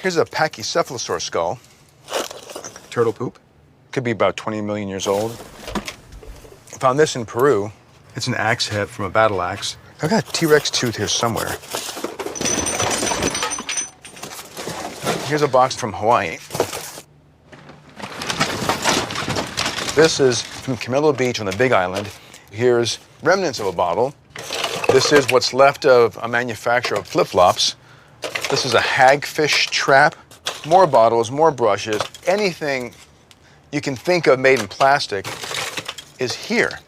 Here's a pachycephalosaur skull. Turtle poop. Could be about 20 million years old. Found this in Peru. It's an axe head from a battle axe. I've got a T-Rex tooth here somewhere. Here's a box from Hawaii. This is from Camilo Beach on the Big Island. Here's remnants of a bottle. This is what's left of a manufacturer of flip-flops. This is a hagfish trap. More bottles, more brushes. Anything you can think of made in plastic is here.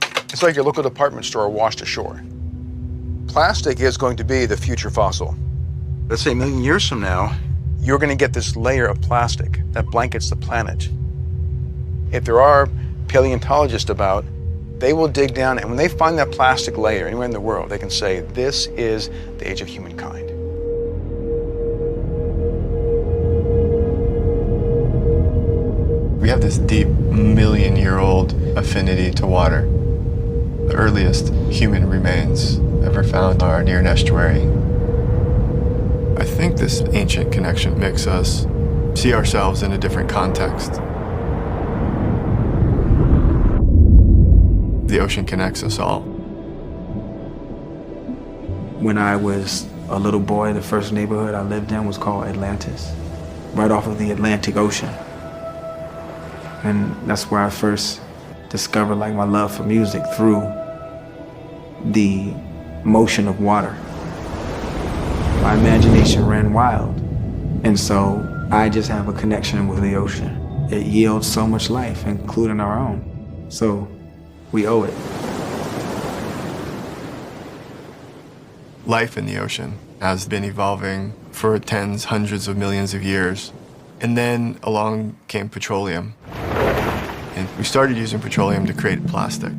It's like your local department store washed ashore. Plastic is going to be the future fossil. Let's say a million years from now, you're going to get this layer of plastic that blankets the planet. If there are paleontologists about, they will dig down, and when they find that plastic layer anywhere in the world, they can say, this is the age of humankind. We have this deep, million-year-old affinity to water. The earliest human remains ever found are near an estuary. I think this ancient connection makes us see ourselves in a different context. The ocean connects us all. When I was a little boy, the first neighborhood I lived in was called Atlantis, right off of the Atlantic Ocean. And that's where I first discovered like my love for music, through the motion of water. My imagination ran wild, and so I just have a connection with the ocean. It yields so much life, including our own. So we owe it. Life in the ocean has been evolving for tens, hundreds of millions of years. And then along came petroleum. And we started using petroleum to create plastic.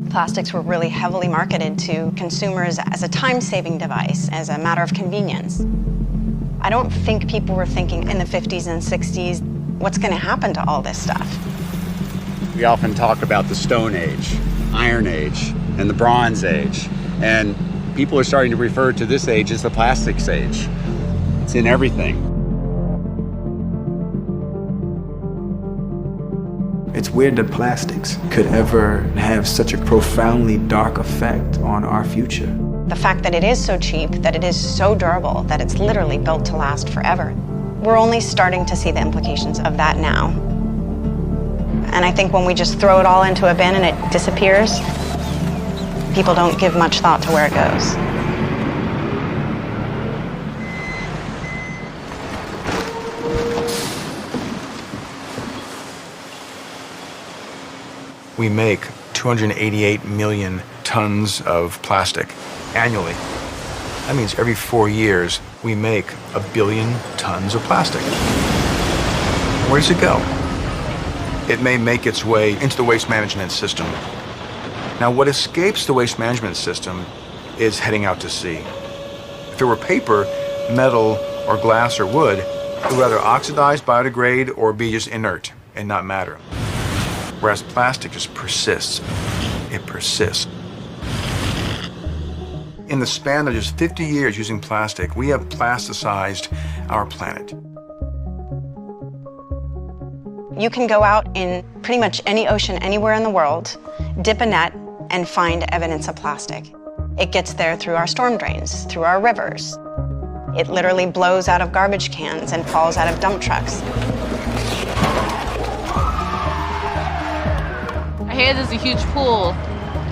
Plastics were really heavily marketed to consumers as a time-saving device, as a matter of convenience. I don't think people were thinking in the 50s and 60s, what's going to happen to all this stuff? We often talk about the Stone Age, Iron Age, and the Bronze Age. And people are starting to refer to this age as the plastics age. It's in everything. It's weird that plastics could ever have such a profoundly dark effect on our future. The fact that it is so cheap, that it is so durable, that it's literally built to last forever. We're only starting to see the implications of that now. And I think when we just throw it all into a bin and it disappears, people don't give much thought to where it goes. We make 288 million tons of plastic annually. That means every 4 years, we make 1 billion tons of plastic. Where does it go? It may make its way into the waste management system. Now, what escapes the waste management system is heading out to sea. If it were paper, metal, or glass or wood, it would either oxidize, biodegrade, or be just inert and not matter. Whereas plastic just persists. It persists. In the span of just 50 years using plastic, we have plasticized our planet. You can go out in pretty much any ocean anywhere in the world, dip a net, and find evidence of plastic. It gets there through our storm drains, through our rivers. It literally blows out of garbage cans and falls out of dump trucks. I hear there's a huge pool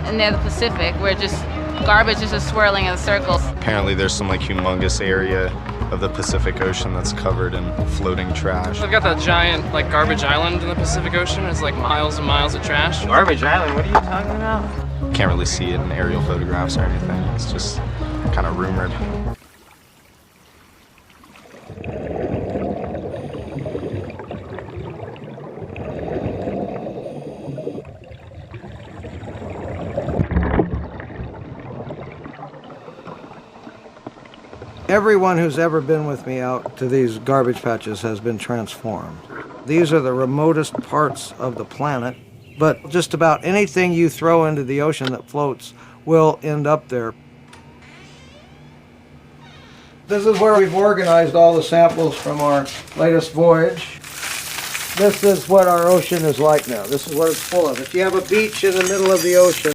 in near the Pacific where just garbage is just swirling in circles. Apparently there's some like humongous area of the Pacific Ocean that's covered in floating trash. They've got that giant like garbage island in the Pacific Ocean. It's like miles and miles of trash. Garbage island? What are you talking about? Can't really see it in aerial photographs or anything. It's just kind of rumored. Everyone who's ever been with me out to these garbage patches has been transformed. These are the remotest parts of the planet, but just about anything you throw into the ocean that floats will end up there. This is where we've organized all the samples from our latest voyage. This is what our ocean is like now. This is what it's full of. If you have a beach in the middle of the ocean,